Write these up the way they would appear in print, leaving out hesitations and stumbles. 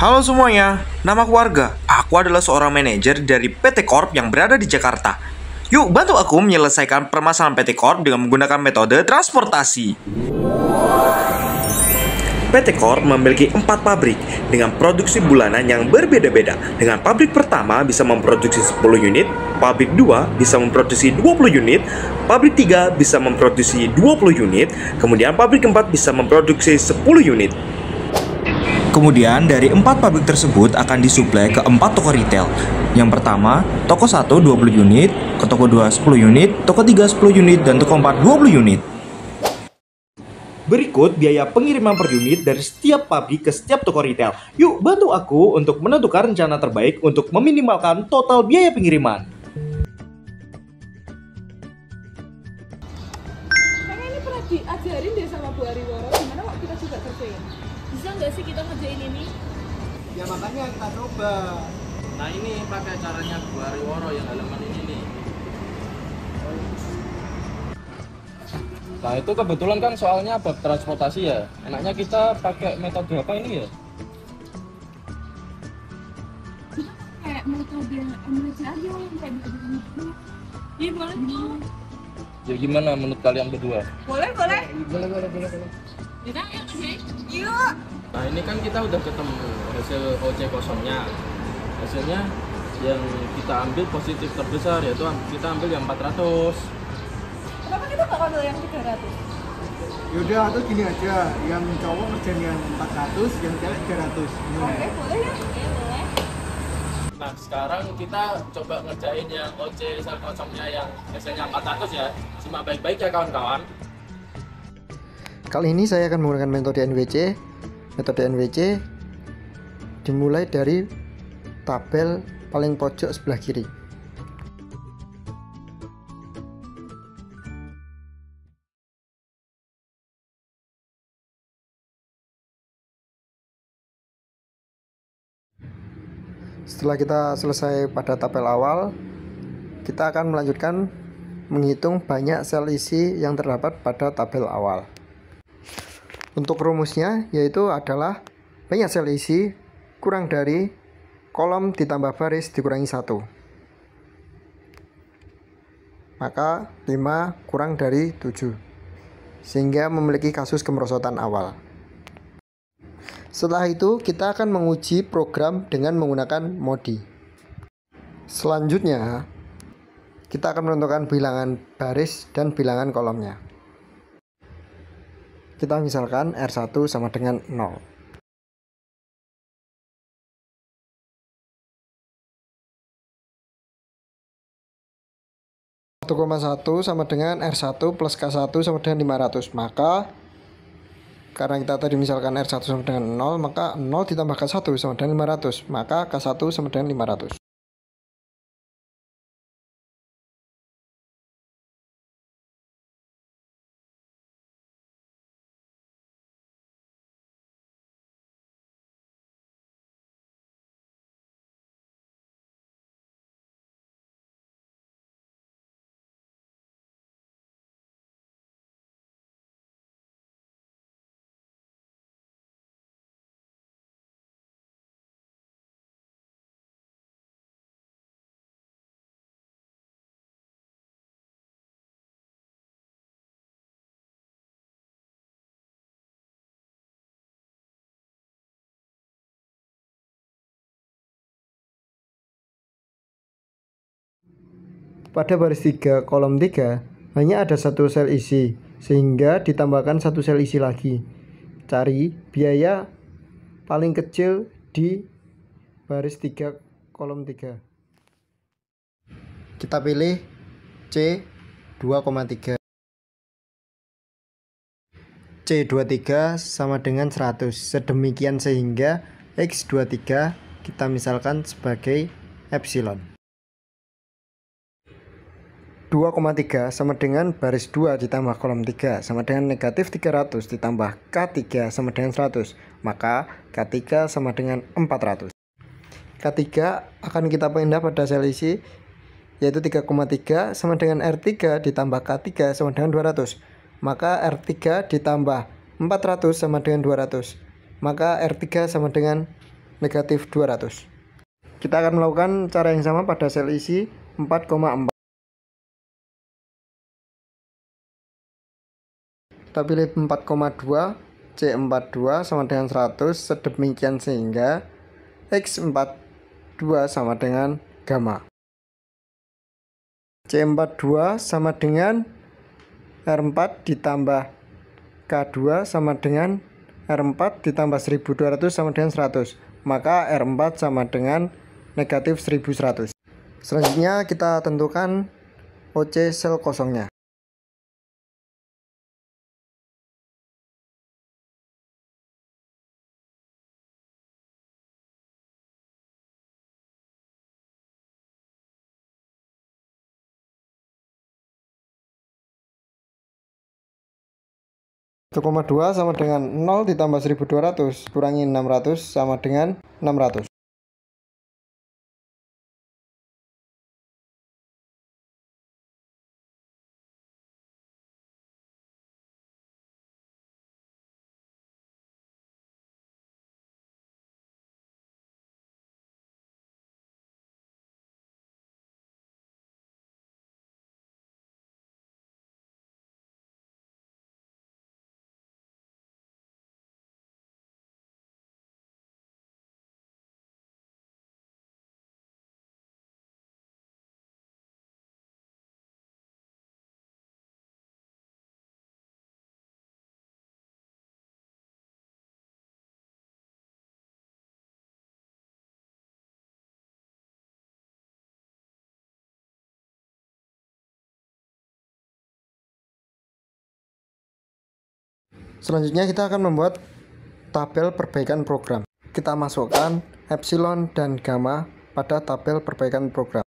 Halo semuanya, nama keluarga. Aku adalah seorang manajer dari PT Corp yang berada di Jakarta. Yuk bantu aku menyelesaikan permasalahan PT Corp dengan menggunakan metode transportasi. PT Corp memiliki 4 pabrik dengan produksi bulanan yang berbeda-beda. Dengan pabrik pertama bisa memproduksi 10 unit, pabrik 2 bisa memproduksi 20 unit, pabrik 3 bisa memproduksi 20 unit, kemudian pabrik 4 bisa memproduksi 10 unit. Kemudian dari 4 pabrik tersebut akan disuplai ke 4 toko retail. Yang pertama, toko 1 20 unit, ke toko 2 10 unit, toko 3 10 unit, dan toko 4 20 unit. Berikut biaya pengiriman per unit dari setiap pabrik ke setiap toko retail. Yuk bantu aku untuk menentukan rencana terbaik untuk meminimalkan total biaya pengiriman. Kayaknya ini pernah diajarin deh sama Bu Ariworo, gimana kok kita juga kerjain? Bisa nggak sih kita ngerjain ini? Ya makanya kita coba. Nah ini pakai caranya Bu Ariworo yang halaman ini nih. Nah itu kebetulan kan soalnya bab transportasi ya. Enaknya kita pakai metode apa ini ya? Kayak metode MLC aja yang kayak gitu. Iya boleh tuh. Ya gimana menurut kalian berdua? Boleh. Boleh. Kita yuk kerjain. Yuk. Nah ini kan kita udah ketemu hasil OC kosongnya. Hasilnya yang kita ambil positif terbesar yaitu kita ambil yang 400. Kenapa kita nggak ambil yang 300? Yaudah atau gini aja, yang cowok ngerjain yang 400, yang cewek 300. Oke, boleh ya? Iya boleh. Nah sekarang kita coba ngerjain yang OC kosongnya yang hasilnya 400 ya. Simak baik-baik ya kawan-kawan. Kali ini saya akan menggunakan metode NWC. Metode NWC dimulai dari tabel paling pojok sebelah kiri. Setelah kita selesai pada tabel awal, kita akan melanjutkan menghitung banyak sel isi yang terdapat pada tabel awal. Untuk rumusnya yaitu adalah banyak sel isi kurang dari kolom ditambah baris dikurangi 1. Maka 5 kurang dari 7. Sehingga memiliki kasus kemerosotan awal. Setelah itu kita akan menguji program dengan menggunakan MODI. Selanjutnya kita akan menentukan bilangan baris dan bilangan kolomnya. Kita misalkan R1 sama dengan 0. (1,1) sama dengan R1 plus K1 sama dengan 500. Maka karena kita tadi misalkan R1 sama dengan 0, maka 0 ditambah K1 sama dengan 500. Maka K1 sama dengan 500. Pada baris 3 kolom 3 hanya ada satu sel isi, sehingga ditambahkan satu sel isi lagi. Cari biaya paling kecil di baris 3 kolom 3. Kita pilih C 2,3. C23 sama dengan 100. Sedemikian sehingga X23 kita misalkan sebagai epsilon. 2,3 sama dengan baris 2 ditambah kolom 3 sama dengan negatif 300 ditambah K3 sama dengan 100. Maka K3 sama dengan 400. K3 akan kita pindah pada sel isi, yaitu 3,3 sama dengan R3 ditambah K3 sama dengan 200. Maka R3 ditambah 400 sama dengan 200. Maka R3 sama dengan negatif 200. Kita akan melakukan cara yang sama pada sel isi 4,4. Kita pilih 4,2, C42 sama dengan 100, sedemikian sehingga X42 sama dengan gamma. C42 sama dengan R4 ditambah K2 sama dengan R4 ditambah 1200 sama dengan 100. Maka R4 sama dengan negatif 1100. Selanjutnya kita tentukan OC sel kosongnya. Dua sama dengan 0 ditambah 1200 kurangi 600 sama dengan 600. Selanjutnya kita akan membuat tabel perbaikan program. Kita masukkan epsilon dan gamma pada tabel perbaikan program.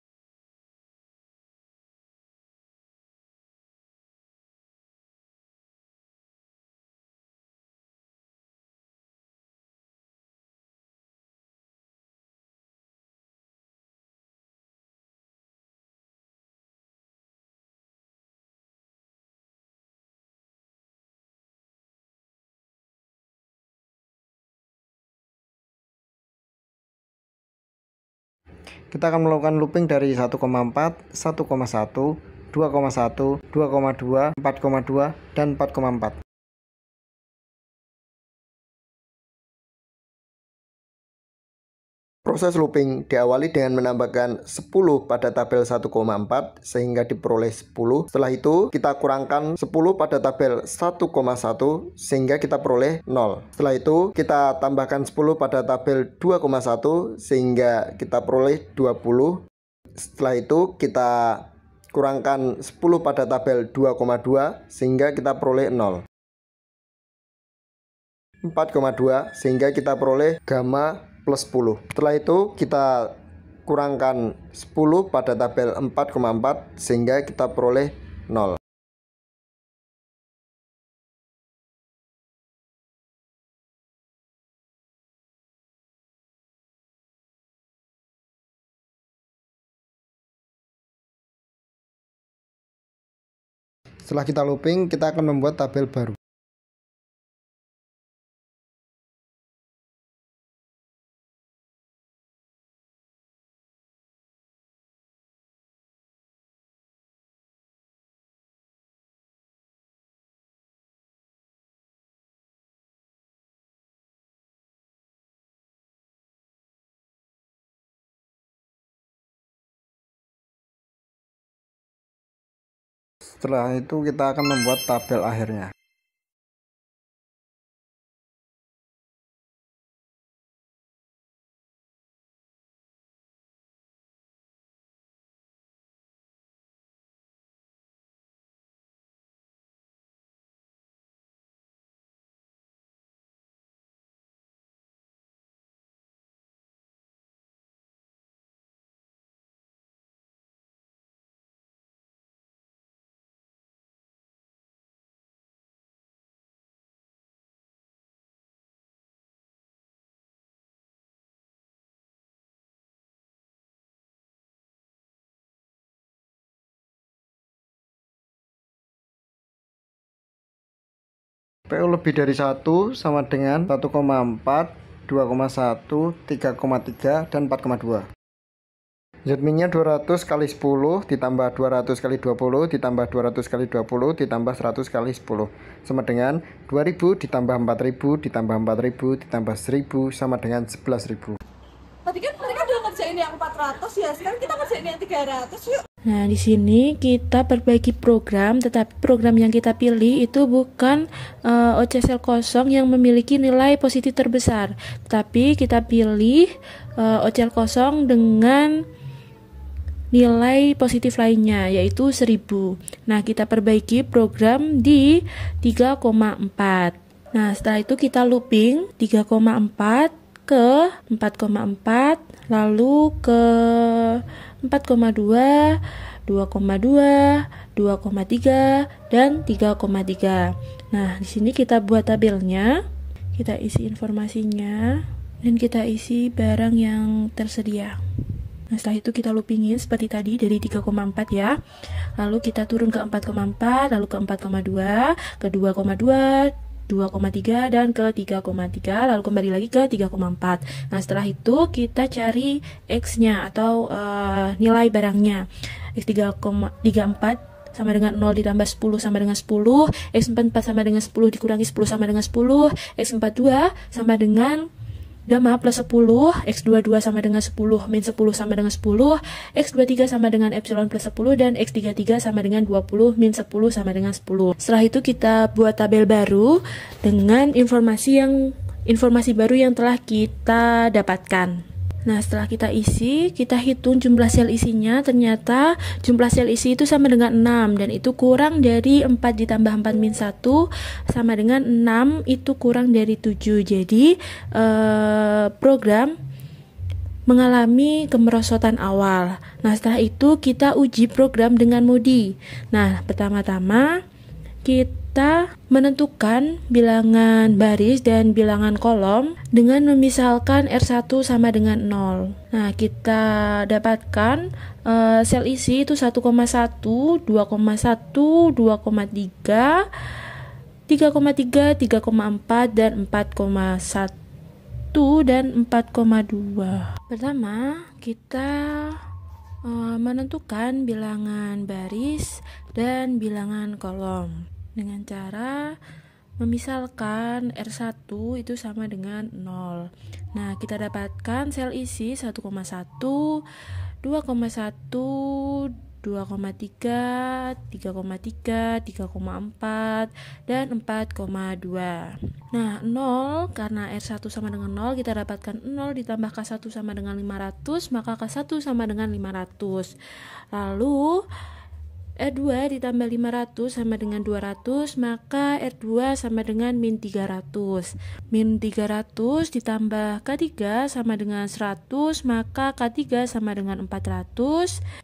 Kita akan melakukan looping dari 1,4, 1,1, 2,1, 2,2, 4,2, dan 4,4. Proses looping diawali dengan menambahkan 10 pada tabel 1,4 sehingga diperoleh 10. Setelah itu kita kurangkan 10 pada tabel 1,1 sehingga kita peroleh 0. Setelah itu kita tambahkan 10 pada tabel 2,1 sehingga kita peroleh 20. Setelah itu kita kurangkan 10 pada tabel 2,2 sehingga kita peroleh 0. 4,2 sehingga kita peroleh gamma plus 10. Setelah itu kita kurangkan 10 pada tabel 4,4 sehingga kita peroleh 0. Setelah kita looping, kita akan membuat tabel baru. Setelah itu kita akan membuat tabel akhirnya. PU lebih dari 1 sama dengan 1,4 2,1, 3,3, dan 4,2. Z-min-nya 200 kali 10 ditambah 200 kali 20 ditambah 200 kali 20 ditambah 100 kali 10 sama dengan 2000 ditambah 4000 ditambah 4000 ditambah 1000 sama dengan 11.000. Tadi kan mereka udah ngerjain yang 400 ya, sekarang kita ngerjain yang 300 yuk. Nah, di sini kita perbaiki program, tetapi program yang kita pilih itu bukan OC sel kosong yang memiliki nilai positif terbesar, tetapi kita pilih OC sel kosong dengan nilai positif lainnya, yaitu 1000. Nah, kita perbaiki program di 3,4. Nah, setelah itu kita looping 3,4 ke 4,4, lalu ke 4,2, 2,2, 2,3, dan 3,3. Nah, di sini kita buat tabelnya, kita isi informasinya, dan kita isi barang yang tersedia. Nah, setelah itu kita loopingin seperti tadi dari 3,4 ya. Lalu kita turun ke 4,4, lalu ke 4,2, ke 2,2, 2,3, dan ke 3,3, lalu kembali lagi ke 3,4. Nah, setelah itu kita cari X-nya atau nilai barangnya. X3,34 sama dengan 0 ditambah 10 sama dengan 10, X44 sama dengan 10 dikurangi 10 sama dengan 10, X42 sama dengan gamma plus 10, X22 sama dengan 10, min 10 sama dengan 10, X23 sama dengan epsilon plus 10, dan X33 sama dengan 20, min 10 sama dengan 10. Setelah itu kita buat tabel baru dengan informasi baru yang telah kita dapatkan. Nah, setelah kita isi, kita hitung jumlah sel isinya. Ternyata jumlah sel isi itu sama dengan 6, dan itu kurang dari 4 ditambah 4 min 1 sama dengan 6, itu kurang dari 7. Jadi program mengalami kemerosotan awal. Nah, setelah itu kita uji program dengan modi. Nah, pertama-tama kita menentukan bilangan baris dan bilangan kolom dengan memisalkan R1 sama dengan 0. Nah, kita dapatkan sel isi itu 1,1, 2,1, 2,3, 3,3, 3,4, dan 4,1 dan 4,2. Pertama, kita menentukan bilangan baris dan bilangan kolom dengan cara memisalkan R1 itu sama dengan 0. Nah, kita dapatkan sel isi 1,1, 2,1, 2,3, 3,3, 3,4, dan 4,2. Nah, 0 karena R1 sama dengan 0, kita dapatkan 0 ditambah K1 sama dengan 500, maka K1 sama dengan 500. Lalu R2 ditambah 500 sama dengan 200, maka R2 sama dengan min 300. Min 300 ditambah K3 sama dengan 100, maka K3 sama dengan 400.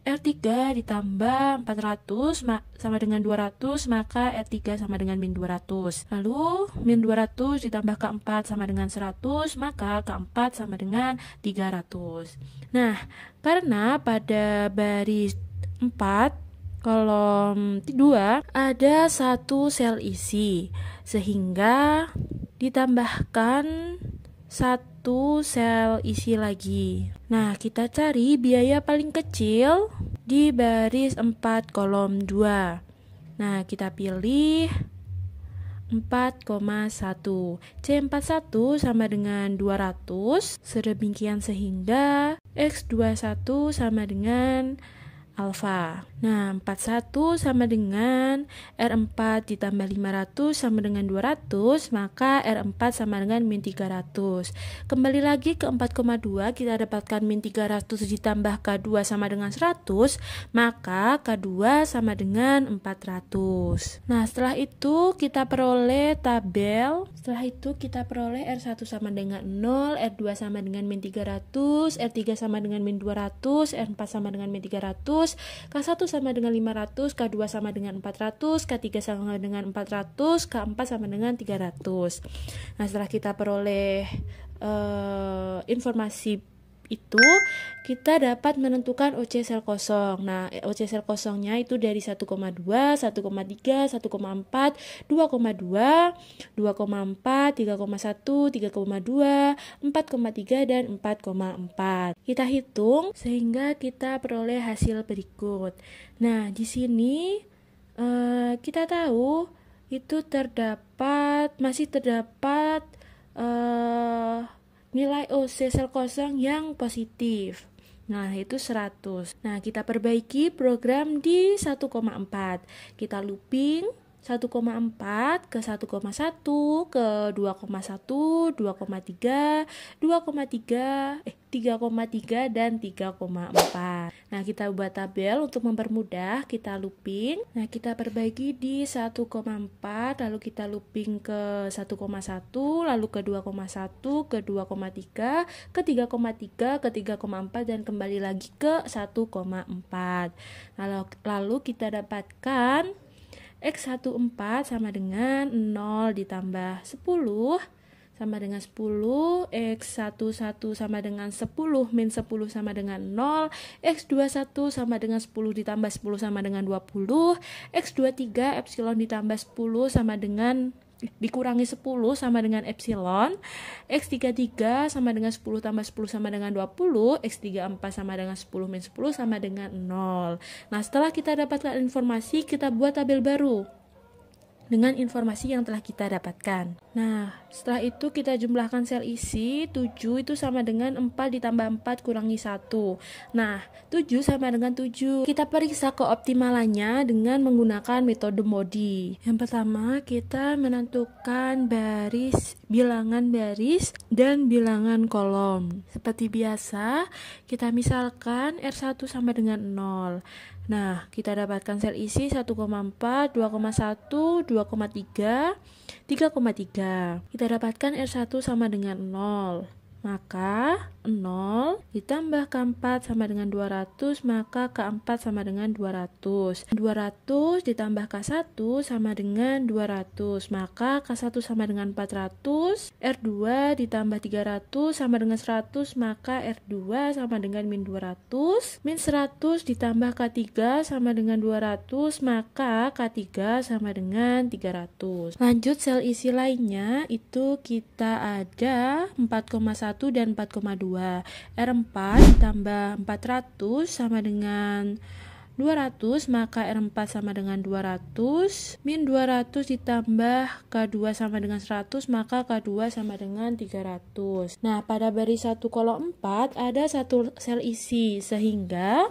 R3 ditambah 400 sama dengan 200, maka R3 sama dengan min 200. Lalu min 200 ditambah K4 sama dengan 100, maka K4 sama dengan 300. Nah, karena pada baris 4 kolom 2 ada satu sel isi, sehingga ditambahkan satu sel isi lagi. Nah, kita cari biaya paling kecil di baris 4 kolom 2. Nah, kita pilih 4,1. C41 sama dengan 200, sedemikian sehingga X21 sama dengan alfa. Nah, 41 sama dengan R4 ditambah 500 sama dengan 200, maka R4 sama dengan min 300. Kembali lagi ke 4,2, kita dapatkan min 300 ditambah K2 sama dengan 100, maka K2 sama dengan 400. Nah, setelah itu kita peroleh tabel. Setelah itu kita peroleh R1 sama dengan 0, R2 sama dengan min 300, R3 sama dengan min 200, R4 sama dengan min 300, K1 sama dengan 500, K2 sama dengan 400, K3 sama dengan 400, K4 sama dengan 300. Nah, setelah kita peroleh informasi itu kita dapat menentukan OC sel kosong. Nah, OC sel kosongnya itu dari 1,2, 1,3, 1,4, 2,2, 2,4, 3,1, 3,2, 4,3 dan 4,4. Kita hitung sehingga kita peroleh hasil berikut. Nah, di sini kita tahu itu masih terdapat nilai OC sel kosong yang positif. Nah, itu 100. Nah, kita perbaiki program di 1,4. Kita looping 1,4 ke 1,1 ke 2,1, 2,3, 3,3 dan 3,4. Nah, kita buat tabel untuk mempermudah, kita looping. Nah, kita perbaiki di 1,4, lalu kita looping ke 1,1, lalu ke 2,1, ke 2,3, ke 3,3, ke 3,4 dan kembali lagi ke 1,4. Lalu kita dapatkan X14 sama dengan 0 ditambah 10 sama dengan 10, X11 sama dengan 10 min 10 sama dengan 0, X21 sama dengan 10 ditambah 10 sama dengan 20, X23 epsilon ditambah 10 sama dengan dikurangi 10 sama dengan epsilon, X33 sama dengan 10 tambah 10 sama dengan 20, X34 sama dengan 10 min 10 sama dengan 0. Nah, setelah kita dapatkan informasi, kita buat tabel baru dengan informasi yang telah kita dapatkan. Nah, setelah itu kita jumlahkan sel isi, 7 itu sama dengan 4 ditambah 4 kurangi 1. Nah, 7 sama dengan 7. Kita periksa keoptimalannya dengan menggunakan metode MODI. Yang pertama, kita menentukan bilangan baris dan bilangan kolom. Seperti biasa, kita misalkan R1 sama dengan 0. Nah, kita dapatkan sel isi 1,4, 2,1, 2,3, 3,3. Kita dapatkan R1 sama dengan 0. Maka 0 ditambah K4 sama dengan 200, maka K4 sama dengan 200. 200 ditambah K1 sama dengan 200, maka K1 sama dengan 400. R2 ditambah 300 sama dengan 100, maka R2 sama dengan min 200. Min 100 ditambah K3 sama dengan 200, maka K3 sama dengan 300. Lanjut sel isi lainnya, itu kita ada 4,1 dan 4,2. R4 ditambah 400 sama dengan 200, maka R4 sama dengan 200. Min 200 ditambah K2 sama dengan 100, maka K2 sama dengan 300. Nah, pada baris 1 kolom 4 ada satu sel isi, sehingga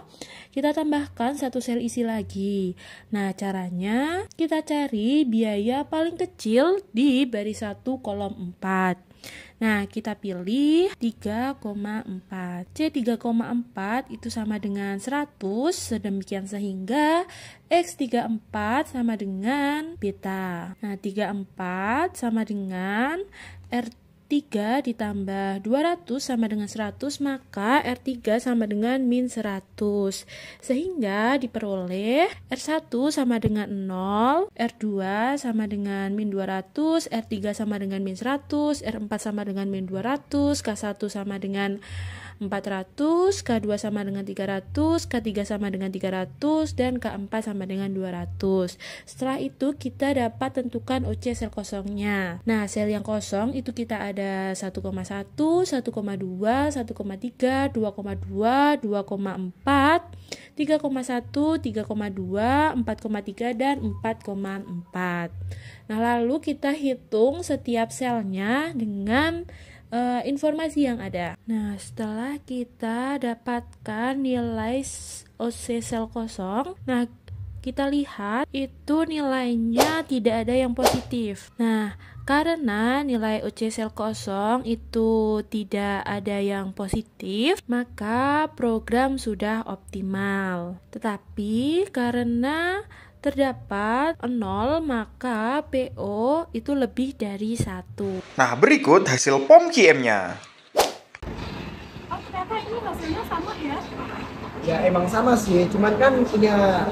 kita tambahkan satu sel isi lagi. Nah, caranya kita cari biaya paling kecil di baris 1 kolom 4. Nah, kita pilih 3,4. C3,4 itu sama dengan 100, sedemikian sehingga X34 sama dengan beta. Nah, 34 sama dengan R3 ditambah 200 sama dengan 100, maka R3 sama dengan min 100. Sehingga diperoleh R1 sama dengan 0, R2 sama dengan min 200, R3 sama dengan min 100, R4 sama dengan min 200, K1 sama dengan 400, K2 sama dengan 300, K3 sama dengan 300, dan K4 sama dengan 200. Setelah itu kita dapat tentukan OC sel kosongnya. Nah, sel yang kosong itu kita ada 1,1, 1,2, 1,3, 2,2, 2,4, 3,1, 3,2, 4,3, dan 4,4. Nah, lalu kita hitung setiap selnya dengan informasi yang ada. Nah, setelah kita dapatkan nilai OC sel kosong, nah kita lihat itu nilainya tidak ada yang positif. Nah, karena nilai OC sel kosong itu tidak ada yang positif, maka program sudah optimal. Tetapi karena terdapat 0, maka PO itu lebih dari 1. Nah, berikut hasil POM QM-nya. Oh, ternyata ini hasilnya sama ya? Ya emang sama sih, cuman kan punya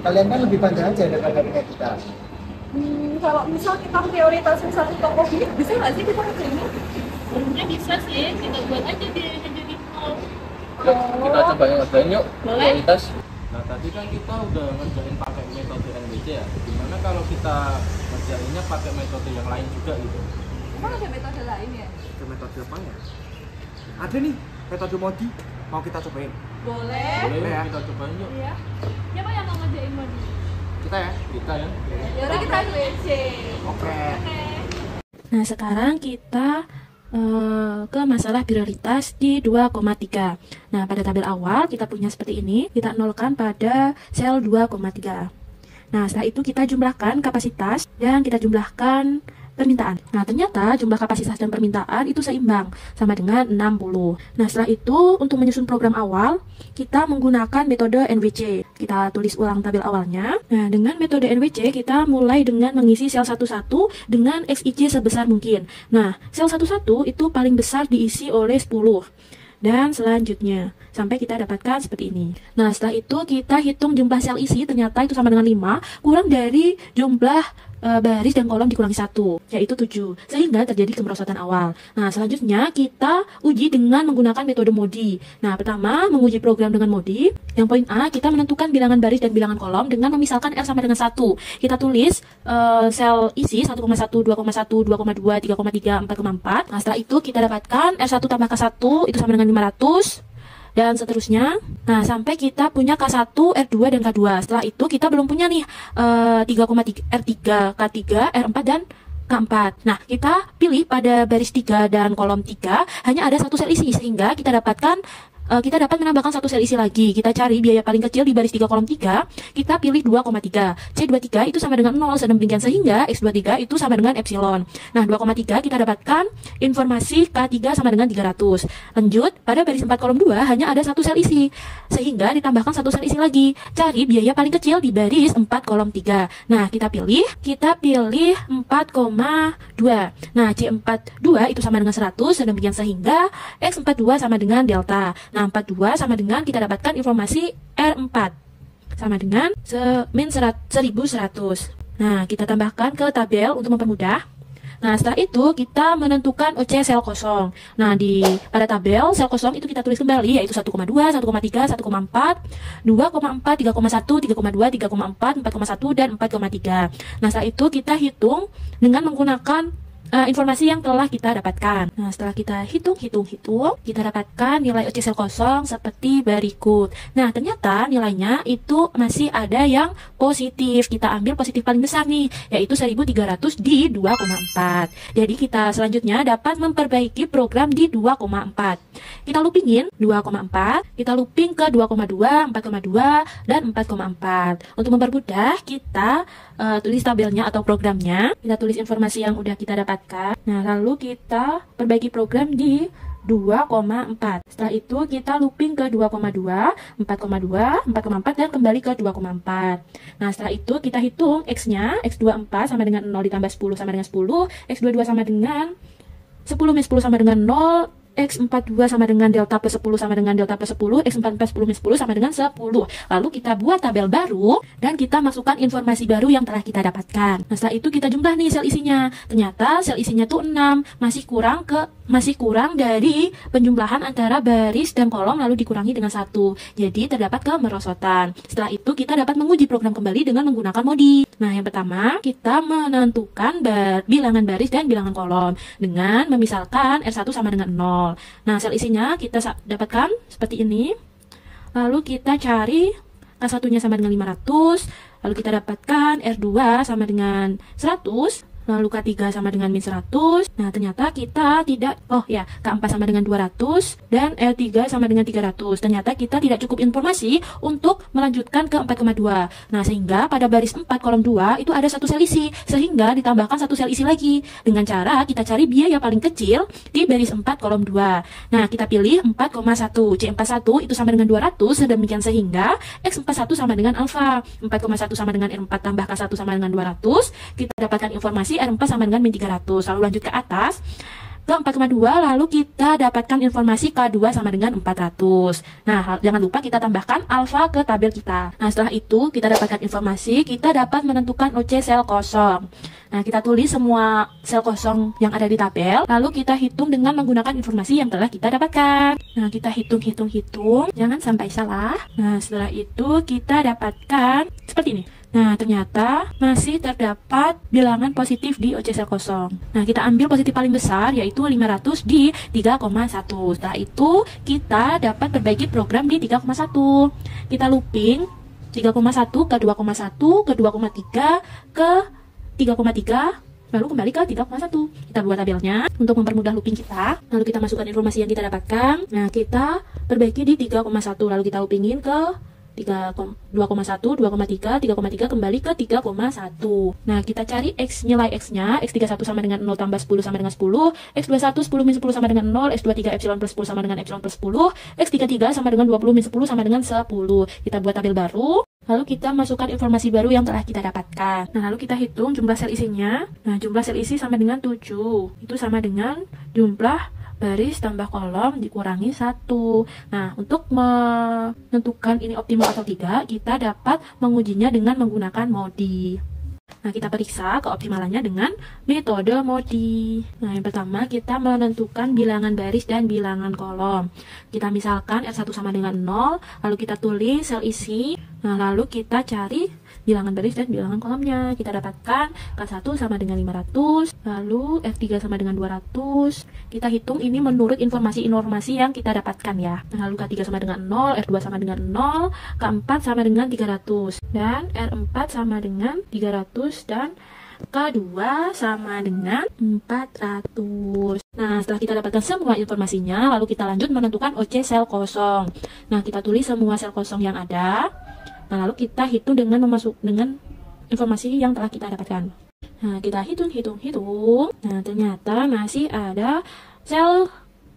kalian kan lebih panjang aja daripada punya kita. Kalau misal kita prioritasin satu toko bisa nggak sih kita ke sini? Sebenarnya bisa sih, kita buat aja biayanya jadi 0. Yuk, kita coba ngerjain yuk. Boleh. Kualitas. Nah, tadi kan kita udah ngerjain pakai metode NWC ya. Gimana kalau kita ngerjainnya pakai metode yang lain juga gitu? Emang ada metode lain ya? Ke metode apa ya? Ada nih, metode modi. Mau kita cobain? Boleh. Boleh ya. kita cobain yuk. Iya. Siapa yang mau ngerjain modi? Kita ya? Kita ya. Yaudah kita WC. Oke. Nah, sekarang kita ke masalah prioritas di 2,3. Nah, pada tabel awal kita punya seperti ini, kita nolkan pada sel 2,3. Nah, setelah itu kita jumlahkan kapasitas dan kita jumlahkan permintaan. Nah, ternyata jumlah kapasitas dan permintaan itu seimbang, sama dengan 60. Nah, setelah itu untuk menyusun program awal, kita menggunakan metode NWC. Kita tulis ulang tabel awalnya. Nah, dengan metode NWC, kita mulai dengan mengisi sel 11 dengan XIJ sebesar mungkin. Nah, sel 11 itu paling besar diisi oleh 10. Dan selanjutnya, sampai kita dapatkan seperti ini. Nah, setelah itu kita hitung jumlah sel isi, ternyata itu sama dengan 5, kurang dari jumlah baris dan kolom dikurangi 1, yaitu 7, sehingga terjadi kemerosotan awal. Nah, selanjutnya kita uji dengan menggunakan metode modi. Nah, pertama, menguji program dengan modi. Yang poin A, kita menentukan bilangan baris dan bilangan kolom dengan memisalkan R sama dengan 1. Kita tulis sel isi 1,1, 2,1, 2,2, 3,3, 4,4. Nah, setelah itu kita dapatkan R1 tambah K1 itu sama dengan 500. Dan seterusnya. Nah, sampai kita punya K1, R2, dan K2. Setelah itu kita belum punya nih 3,3, R3, K3, R4, dan K4. Nah, kita pilih pada baris 3 dan kolom 3 hanya ada satu sel isi, sehingga kita dapat menambahkan satu sel isi lagi. Kita cari biaya paling kecil di baris 3 kolom 3, kita pilih 2,3. C23 itu sama dengan 0, sedemikian sehingga X23 itu sama dengan epsilon. Nah, 2,3 kita dapatkan informasi K3 sama dengan 300. Lanjut, pada baris 4 kolom 2 hanya ada satu sel isi, sehingga ditambahkan satu sel isi lagi. Cari biaya paling kecil di baris 4 kolom 3. Nah, kita pilih 4,2. Nah, C42 itu sama dengan 100, sedemikian sehingga X42 sama dengan delta. Nah, 42 sama dengan kita dapatkan informasi R4 sama dengan min 1100. Nah, kita tambahkan ke tabel untuk mempermudah. Nah, setelah itu kita menentukan OC sel kosong. Nah, pada tabel sel kosong itu kita tulis kembali, yaitu 1,2, 1,3, 1,4, 2,4, 3,1, 3,2, 3,4, 4,1, dan 4,3. Nah, setelah itu kita hitung dengan menggunakan informasi yang telah kita dapatkan. Nah, setelah kita hitung, kita dapatkan nilai OC sel kosong seperti berikut. Nah, ternyata nilainya itu masih ada yang positif. Kita ambil positif paling besar nih, yaitu 1300 di 2,4. Jadi kita selanjutnya dapat memperbaiki program di 2,4. Kita loopingin 2,4, kita looping ke 2,2, 4,2, dan 4,4. Untuk mempermudah, kita tulis tabelnya atau programnya. Kita tulis informasi yang udah kita dapatkan. Nah, lalu kita perbaiki program di 2,4. Setelah itu kita looping ke 2,2, 4,2, 4,4, dan kembali ke 2,4. Nah, setelah itu kita hitung X-nya. X24 sama dengan 0 ditambah 10 sama dengan 10. X22 sama dengan 10 min 10 sama dengan 0. X42 sama dengan delta plus 10 sama dengan delta plus 10, X44 10 min 10 sama dengan 10. Lalu kita buat tabel baru dan kita masukkan informasi baru yang telah kita dapatkan. Nah, setelah itu kita jumlah nih sel isinya. Ternyata sel isinya tuh 6, masih kurang dari penjumlahan antara baris dan kolom lalu dikurangi dengan 1. Jadi terdapat kemerosotan. Setelah itu kita dapat menguji program kembali dengan menggunakan modi. Nah, yang pertama kita menentukan bilangan baris dan bilangan kolom dengan memisalkan R1 sama dengan 0. Nah, sel isinya kita dapatkan seperti ini. Lalu kita cari K1-nya sama dengan 500. Lalu kita dapatkan R2 sama dengan 100. Lalu K3 sama dengan min 100. Nah, ternyata kita tidak, K4 sama dengan 200 dan L3 sama dengan 300. Ternyata kita tidak cukup informasi untuk melanjutkan ke 4,2. Nah, sehingga pada baris 4 kolom 2 itu ada satu sel isi, sehingga ditambahkan satu sel isi lagi. Dengan cara kita cari biaya paling kecil di baris 4 kolom 2. Nah, kita pilih 4,1. C41 itu sama dengan 200, sedemikian sehingga X41 sama dengan alfa. 4,1 sama dengan R4 tambah K1 sama dengan 200. Kita dapatkan informasi R4 sama dengan min 300. Lalu lanjut ke atas. ke 4,2, lalu kita dapatkan informasi K2 sama dengan 400. Nah, jangan lupa kita tambahkan alfa ke tabel kita. Nah, setelah itu kita dapatkan informasi, kita dapat menentukan OC sel kosong. Nah, kita tulis semua sel kosong yang ada di tabel, lalu kita hitung dengan menggunakan informasi yang telah kita dapatkan. Nah, kita hitung, jangan sampai salah. Nah, setelah itu kita dapatkan seperti ini. Nah, ternyata masih terdapat bilangan positif di OC sel kosong. Nah, kita ambil positif paling besar, yaitu 500 di 3,1. Setelah itu, kita dapat perbaiki program di 3,1. Kita looping 3,1 ke 2,1 ke 2,3 ke 3,3, lalu kembali ke 3,1. Kita buat tabelnya untuk mempermudah looping kita. Lalu kita masukkan informasi yang kita dapatkan. Nah, kita perbaiki di 3,1, lalu kita loopingin ke 2,1, 2,3, 3,3 kembali ke 3,1. Nah, kita cari nilai X-nya. X31 sama dengan 0 tambah 10 sama dengan 10. X21 10 min 10 sama dengan 0. X23 epsilon plus 10 sama dengan epsilon plus 10. X33 sama dengan 20 min 10 sama dengan 10. Kita buat tabel baru. Lalu kita masukkan informasi baru yang telah kita dapatkan. Nah, lalu kita hitung jumlah sel isinya. Nah, jumlah sel isi sama dengan 7. Itu sama dengan jumlah baris tambah kolom dikurangi 1. Nah, untuk menentukan ini optimal atau tidak, kita dapat mengujinya dengan menggunakan MODI. Nah, kita periksa keoptimalannya dengan metode MODI. Nah, yang pertama kita menentukan bilangan baris dan bilangan kolom. Kita misalkan R1 sama dengan 0, lalu kita tulis sel isi. Nah, lalu kita cari bilangan baris dan bilangan kolomnya. Kita dapatkan K1 sama dengan 500, lalu F3 sama dengan 200. Kita hitung ini menurut informasi-informasi yang kita dapatkan ya. Nah, lalu K3 sama dengan 0, R2 sama dengan 0, K4 sama dengan 300, dan R4 sama dengan 300, dan K2 sama dengan 400. Nah, setelah kita dapatkan semua informasinya, lalu kita lanjut menentukan OC sel kosong. Nah, kita tulis semua sel kosong yang ada. Nah, lalu kita hitung dengan informasi yang telah kita dapatkan. Nah, kita hitung. Nah, ternyata masih ada sel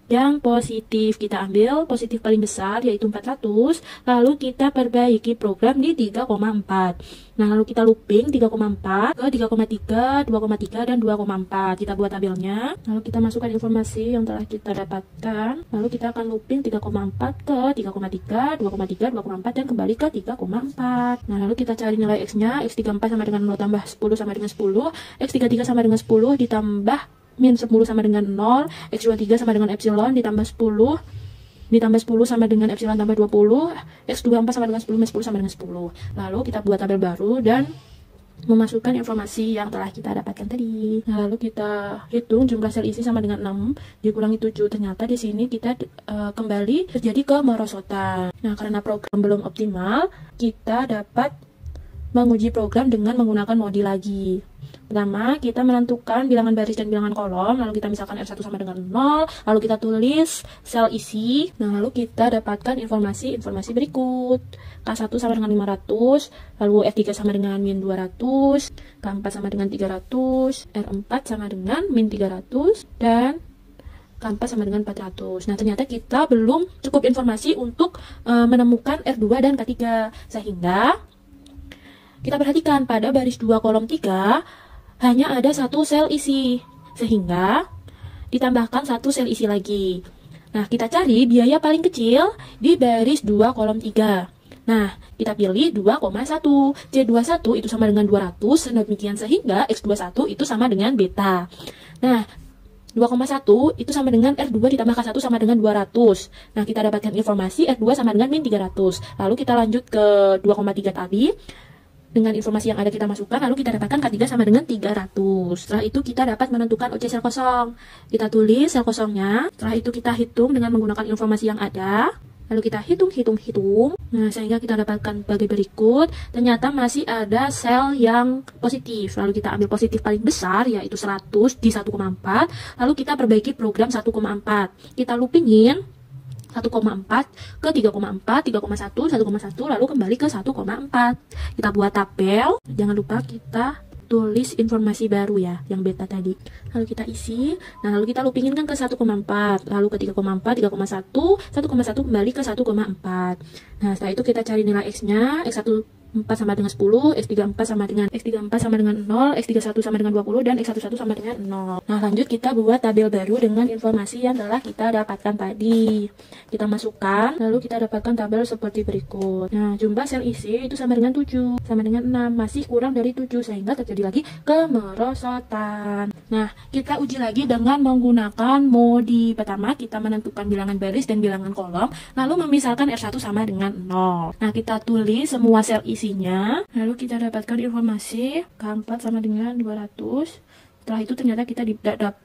yang positif. Kita ambil positif paling besar, yaitu 400, lalu kita perbaiki program di 3,4. Nah, lalu kita looping 3,4 ke 3,3, 2,3, dan 2,4. Kita buat tabelnya, lalu kita masukkan informasi yang telah kita dapatkan, lalu kita akan looping 3,4 ke 3,3, 2,3, 2,4, dan kembali ke 3,4. Nah, lalu kita cari nilai X-nya. X34 sama dengan 0 tambah 10 sama dengan 10, X33 sama dengan 10 ditambah min 10 sama dengan 0, X23 sama dengan epsilon ditambah 10 sama dengan epsilon tambah 20, X24 sama dengan 10 min 10 sama dengan 10. Lalu kita buat tabel baru dan memasukkan informasi yang telah kita dapatkan tadi. Nah, lalu kita hitung jumlah sel isi sama dengan 6 dikurangi 7. Ternyata di sini kita kembali terjadi kemerosotan. Nah, karena program belum optimal, kita dapat menguji program dengan menggunakan MODI lagi. Pertama, kita menentukan bilangan baris dan bilangan kolom, lalu kita misalkan R1 sama dengan 0, lalu kita tulis sel isi. Nah, lalu kita dapatkan informasi berikut. K1 sama dengan 500, lalu F3 sama dengan min 200, K4 sama dengan 300, R4 sama dengan min 300, dan K4 sama dengan 400. Nah, ternyata kita belum cukup informasi untuk menemukan R2 dan K3, sehingga kita perhatikan pada baris 2 kolom 3 hanya ada satu sel isi, sehingga ditambahkan satu sel isi lagi. Nah, kita cari biaya paling kecil di baris 2 kolom 3. Nah, kita pilih 2,1. C21 itu sama dengan 200, demikian sehingga X21 itu sama dengan beta. Nah, 2,1 itu sama dengan R2 ditambah K1 sama dengan 200. Nah, kita dapatkan informasi R2 sama dengan min 300. Lalu kita lanjut ke 2,3 tadi. Dengan informasi yang ada kita masukkan, lalu kita dapatkan K3 sama dengan 300. Setelah itu kita dapat menentukan OC sel kosong. Kita tulis sel kosongnya. Setelah itu kita hitung dengan menggunakan informasi yang ada. Lalu kita hitung. Nah, sehingga kita dapatkan sebagai berikut. Ternyata masih ada sel yang positif. Lalu kita ambil positif paling besar, yaitu 100 di 1,4. Lalu kita perbaiki program 1,4. Kita loopingin 1,4 ke 3,4, 3,1, 1,1, lalu kembali ke 1,4. Kita buat tabel. Jangan lupa kita tulis informasi baru ya, yang beta tadi. Lalu kita isi. Nah, lalu kita loopingin kan ke 1,4, lalu ke 3,4, 3,1, 1,1 kembali ke 1,4. Nah, setelah itu kita cari nilai X-nya. X1 4 sama dengan 10, X34 sama dengan X34 sama dengan 0, X31 sama dengan 20, dan X11 sama dengan 0. Nah, lanjut kita buat tabel baru dengan informasi yang telah kita dapatkan tadi. Kita masukkan, lalu kita dapatkan tabel seperti berikut. Nah, jumlah sel isi itu sama dengan 7, sama dengan 6, masih kurang dari 7, sehingga terjadi lagi kemerosotan. Nah, kita uji lagi dengan menggunakan modi. Pertama, kita menentukan bilangan baris dan bilangan kolom, lalu memisalkan R1 sama dengan 0. Nah, kita tulis semua sel isinya, lalu kita dapatkan informasi K4 sama dengan 200. Setelah itu ternyata kita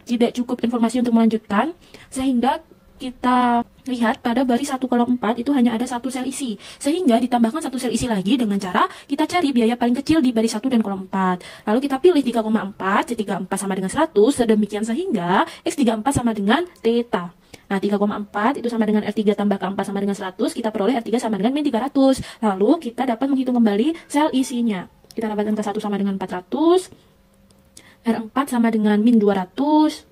tidak cukup informasi untuk melanjutkan, sehingga kita lihat pada baris 1 kolom 4 itu hanya ada satu sel isi, sehingga ditambahkan satu sel isi lagi dengan cara kita cari biaya paling kecil di baris 1 dan kolom 4. Lalu kita pilih 3,4, C34 sama dengan 100, sedemikian sehingga X34 sama dengan theta. Nah, 3,4 itu sama dengan R3 tambah K4 sama dengan 100, kita peroleh R3 sama dengan min 300. Lalu kita dapat menghitung kembali sel isinya. Kita dapatkan K1 sama dengan 400, R4 sama dengan min 200,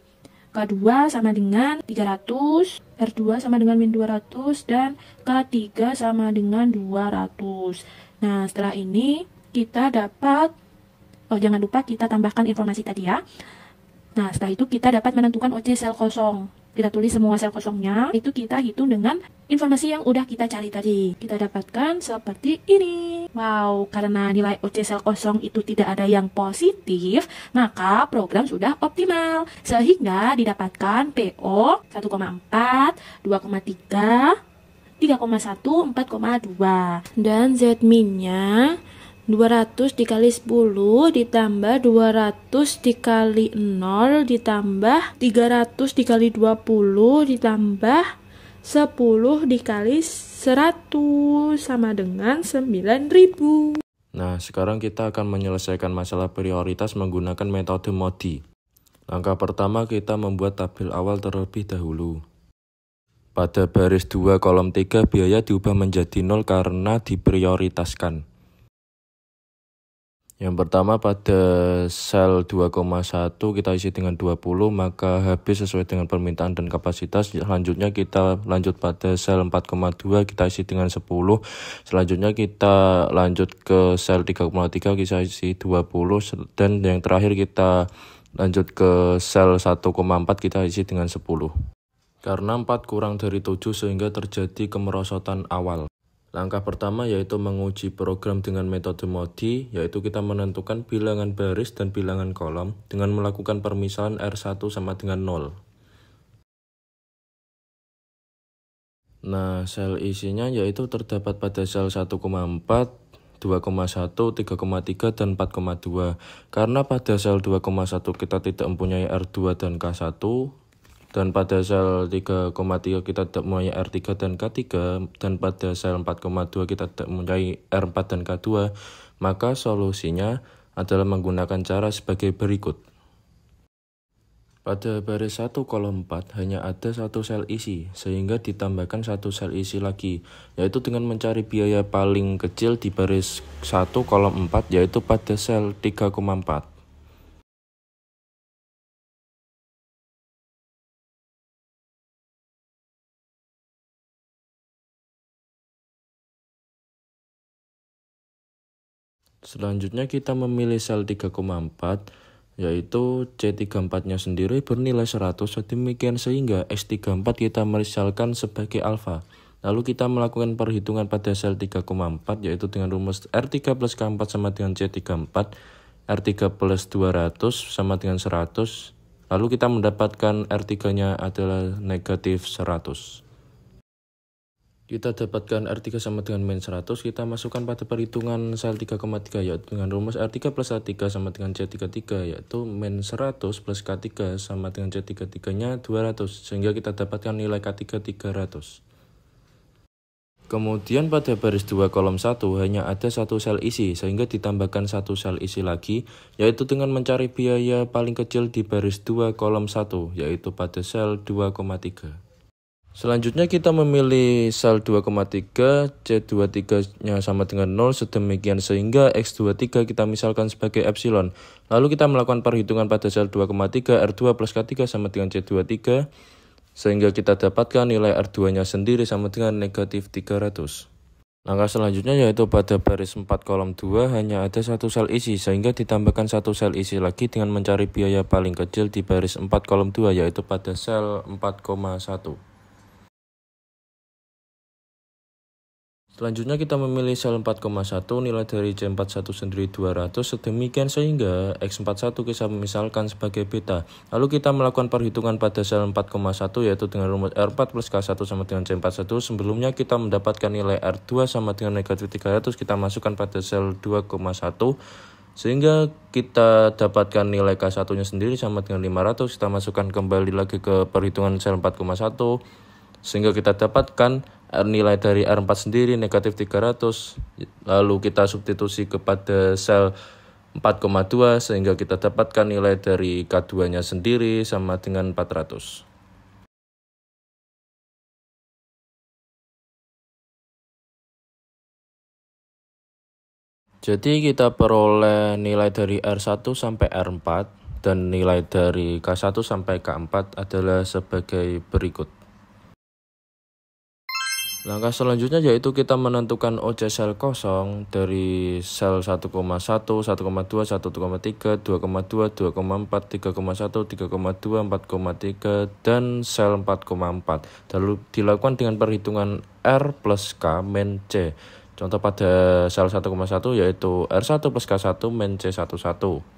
K2 sama dengan 300, R2 sama dengan min 200, dan K3 sama dengan 200. Nah, setelah ini kita dapat, jangan lupa kita tambahkan informasi tadi ya. Nah, setelah itu kita dapat menentukan OC sel kosong. Kita tulis semua sel kosongnya, itu kita hitung dengan informasi yang udah kita cari tadi. Kita dapatkan seperti ini. Wow, karena nilai OC sel kosong itu tidak ada yang positif, maka program sudah optimal. Sehingga didapatkan PO 1,4, 2,3, 3,1, 4,2. Dan Z-min-nya 200 dikali 10 ditambah 200 dikali 0 ditambah 300 dikali 20 ditambah 10 dikali 100 sama dengan 9.000. Nah, sekarang kita akan menyelesaikan masalah prioritas menggunakan metode modi. Langkah pertama, kita membuat tabel awal terlebih dahulu. Pada baris 2 kolom 3 biaya diubah menjadi 0 karena diprioritaskan. Yang pertama, pada sel 2,1 kita isi dengan 20, maka habis sesuai dengan permintaan dan kapasitas. Selanjutnya kita lanjut pada sel 4,2 kita isi dengan 10. Selanjutnya kita lanjut ke sel 3,3 kita isi 20, dan yang terakhir kita lanjut ke sel 1,4 kita isi dengan 10. Karena 4 kurang dari 7 sehingga terjadi kemerosotan awal. Langkah pertama yaitu menguji program dengan metode modi, yaitu kita menentukan bilangan baris dan bilangan kolom dengan melakukan permisalan R1 sama dengan 0. Nah, sel isinya yaitu terdapat pada sel 1,4, 2,1, 3,3, dan 4,2. Karena pada sel 2,1 kita tidak mempunyai R2 dan K1, dan pada sel 3,3 kita tidak mempunyai R3 dan K3, dan pada sel 4,2 kita tidak mempunyai R4 dan K2, maka solusinya adalah menggunakan cara sebagai berikut. Pada baris 1 kolom 4 hanya ada satu sel isi, sehingga ditambahkan satu sel isi lagi, yaitu dengan mencari biaya paling kecil di baris 1 kolom 4, yaitu pada sel 3,4. Selanjutnya kita memilih sel 3,4, yaitu C34-nya sendiri bernilai 100, demikian sehingga X34 kita misalkan sebagai alfa. Lalu kita melakukan perhitungan pada sel 3,4, yaitu dengan rumus R3 plus K4 sama dengan C34, R3 plus 200 sama dengan 100, lalu kita mendapatkan R3-nya adalah negatif 100. Kita dapatkan R3 sama dengan min 100, kita masukkan pada perhitungan sel 3,3, yaitu dengan rumus R3 plus A3 sama dengan C33, yaitu min 100 plus K3 sama dengan C33-nya 200, sehingga kita dapatkan nilai K3 300. Kemudian pada baris 2 kolom 1 hanya ada satu sel isi, sehingga ditambahkan satu sel isi lagi, yaitu dengan mencari biaya paling kecil di baris 2 kolom 1, yaitu pada sel 2,3. Selanjutnya kita memilih sel 2,3, C23-nya sama dengan 0, sedemikian sehingga X23 kita misalkan sebagai epsilon. Lalu kita melakukan perhitungan pada sel 2,3, R2 plus K3 sama dengan C23, sehingga kita dapatkan nilai R2-nya sendiri sama dengan negatif 300. Langkah selanjutnya yaitu pada baris 4 kolom 2 hanya ada satu sel isi, sehingga ditambahkan satu sel isi lagi dengan mencari biaya paling kecil di baris 4 kolom 2 yaitu pada sel 4,1. Selanjutnya kita memilih sel 4,1, nilai dari C41 sendiri 200, sedemikian sehingga X41 kita misalkan sebagai beta. Lalu kita melakukan perhitungan pada sel 4,1 yaitu dengan rumus R4 plus K1 sama dengan C41. Sebelumnya kita mendapatkan nilai R2 sama dengan negatif 300, kita masukkan pada sel 2,1 sehingga kita dapatkan nilai K1 nya sendiri sama dengan 500. Kita masukkan kembali lagi ke perhitungan sel 4,1 sehingga kita dapatkan nilai dari R4 sendiri negatif 300, lalu kita substitusi kepada sel 4,2 sehingga kita dapatkan nilai dari K2 nya sendiri sama dengan 400. Jadi kita peroleh nilai dari R1 sampai R4 dan nilai dari K1 sampai K4 adalah sebagai berikut. Langkah selanjutnya yaitu kita menentukan OC sel kosong dari sel 1,1, 1,2, 1,3, 2,2, 2,4, 3,1, 3,2, 4,3, dan sel 4,4. Lalu dilakukan dengan perhitungan R plus K min C. Contoh pada sel 1,1 yaitu R1 plus K1 min C11.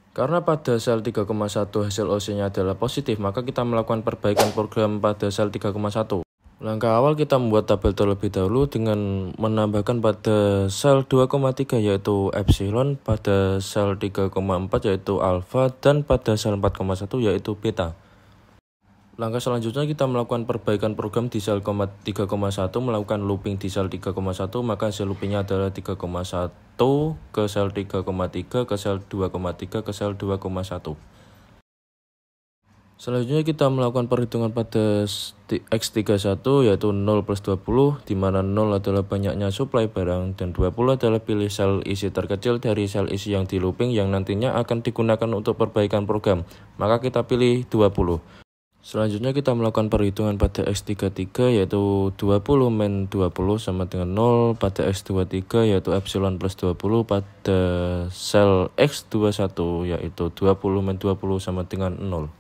Karena pada sel 3,1 hasil OC-nya adalah positif, maka kita melakukan perbaikan program pada sel 3,1. Langkah awal kita membuat tabel terlebih dahulu dengan menambahkan pada sel 2,3 yaitu epsilon, pada sel 3,4 yaitu alfa, dan pada sel 4,1 yaitu beta. Langkah selanjutnya kita melakukan perbaikan program di sel 3,1, melakukan looping di sel 3,1, maka hasil loopingnya adalah 3,1 ke sel 3,3 ke sel 2,3 ke sel 2,1. Selanjutnya kita melakukan perhitungan pada X31 yaitu 0 plus 20, di mana 0 adalah banyaknya suplai barang dan 20 adalah pilih sel isi terkecil dari sel isi yang di looping yang nantinya akan digunakan untuk perbaikan program, maka kita pilih 20. Selanjutnya kita melakukan perhitungan pada X33 yaitu 20 min 20 sama dengan 0, pada X23 yaitu epsilon plus 20, pada sel X21 yaitu 20 min 20 sama dengan 0.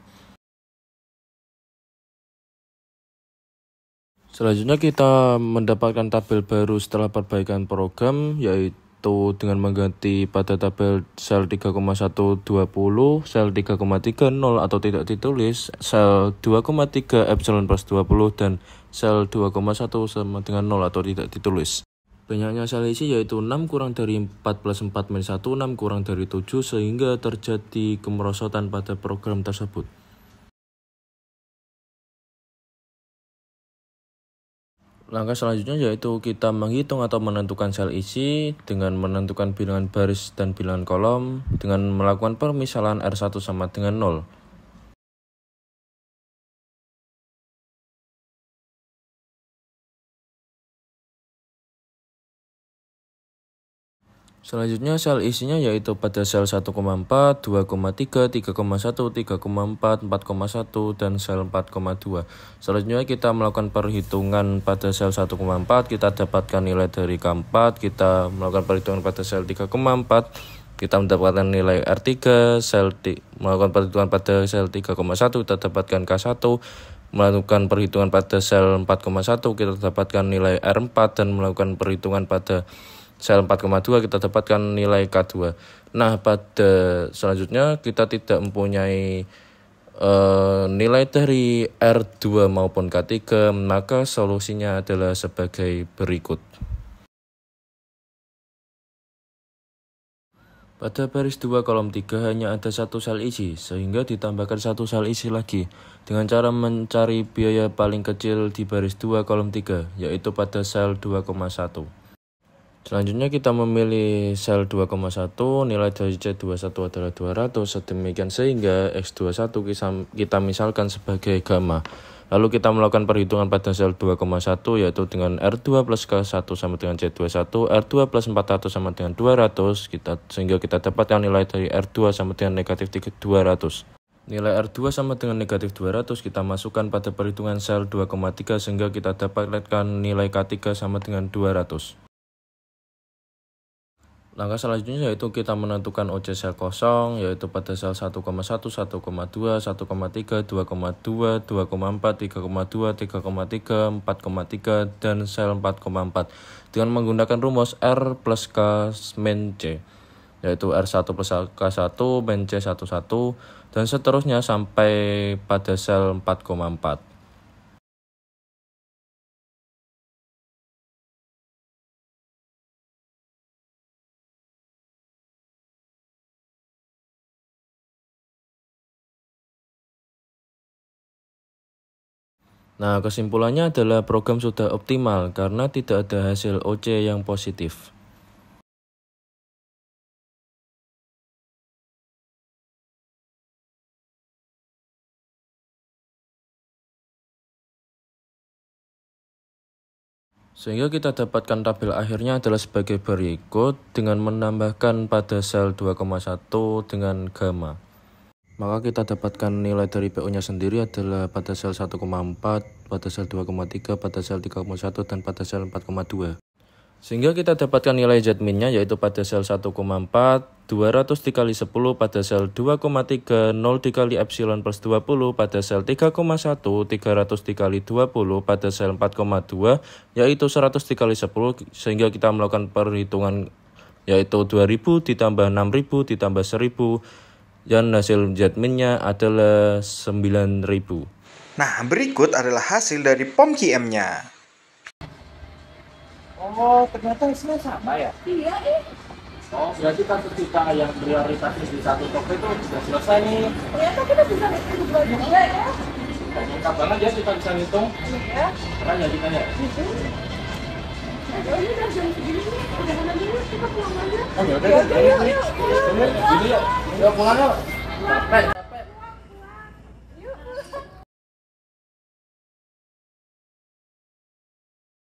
Selanjutnya kita mendapatkan tabel baru setelah perbaikan program yaitu dengan mengganti pada tabel sel 3,1 20, sel 3,3 0 atau tidak ditulis, sel 2,3 epsilon plus 20, dan sel 2,1 sama dengan 0 atau tidak ditulis. Banyaknya sel isi yaitu 6 kurang dari 4 plus 4 min 1, 6 kurang dari 7, sehingga terjadi kemerosotan pada program tersebut. Langkah selanjutnya yaitu kita menghitung atau menentukan sel isi dengan menentukan bilangan baris dan bilangan kolom dengan melakukan permisalan R1 sama dengan 0. Selanjutnya sel isinya yaitu pada sel 1,4, 2,3, 3,1, 3,4, 4,1, dan sel 4,2. Selanjutnya kita melakukan perhitungan pada sel 1,4, kita dapatkan nilai dari K4, kita melakukan perhitungan pada sel 3,4, kita mendapatkan nilai R3, melakukan perhitungan pada sel 3,1, kita dapatkan K1, melakukan perhitungan pada sel 4,1, kita dapatkan nilai R4, dan melakukan perhitungan pada sel 4,2 kita dapatkan nilai K2. Nah, pada selanjutnya kita tidak mempunyai nilai dari R2 maupun K3, maka solusinya adalah sebagai berikut. Pada baris 2 kolom 3 hanya ada satu sel isi, sehingga ditambahkan satu sel isi lagi dengan cara mencari biaya paling kecil di baris 2 kolom 3, yaitu pada sel 2,1. Selanjutnya kita memilih sel 2,1, nilai dari C21 adalah 200, sedemikian sehingga X21 kita misalkan sebagai gamma. Lalu kita melakukan perhitungan pada sel 2,1 yaitu dengan R2 plus K1 sama dengan C21, R2 plus 400 sama dengan 200, sehingga kita dapatkan nilai dari R2 sama dengan negatif 200. Nilai R2 sama dengan negatif 200, kita masukkan pada perhitungan sel 2,3 sehingga kita dapatkan nilai K3 sama dengan 200. Langkah selanjutnya yaitu kita menentukan OC sel kosong, yaitu pada sel 1,1, 1,2, 1,3, 2,2, 2,4, 3,2, 3,3, 4,3, dan sel 4,4 dengan menggunakan rumus R plus K min C, yaitu R1 plus K1 min C11, dan seterusnya sampai pada sel 4,4. Nah, kesimpulannya adalah program sudah optimal karena tidak ada hasil OC yang positif. Sehingga kita dapatkan tabel akhirnya adalah sebagai berikut dengan menambahkan pada sel 2,1 dengan gamma. Maka kita dapatkan nilai dari PO-nya sendiri adalah pada sel 1,4, pada sel 2,3, pada sel 3,1, dan pada sel 4,2. Sehingga kita dapatkan nilai Z-min-nya yaitu pada sel 1,4, 200 dikali 10 pada sel 2,3, 0 dikali epsilon plus 20 pada sel 3,1, 300 dikali 20 pada sel 4,2, yaitu 100 dikali 10, sehingga kita melakukan perhitungan yaitu 2000 ditambah 6000 ditambah 1000, dan hasil Z-min-nya adalah 9000. Nah, berikut adalah hasil dari POM QM-nya. Oh, ternyata hasilnya sama ya? Iya, Oh, berarti kasus kita yang prioritasnya di satu toko itu sudah selesai nih. ternyata kita bisa hitung dua juga ya. Lengkap banget ya, kita bisa hitung. Iya. Keren ya kita ya? Oh, ini udah jam segini nih, udah mana dulu, kita pulang aja. Oh, yaudah, Yaudah, yuk. Yuk, pulang yuk. Yuk, pulang yuk.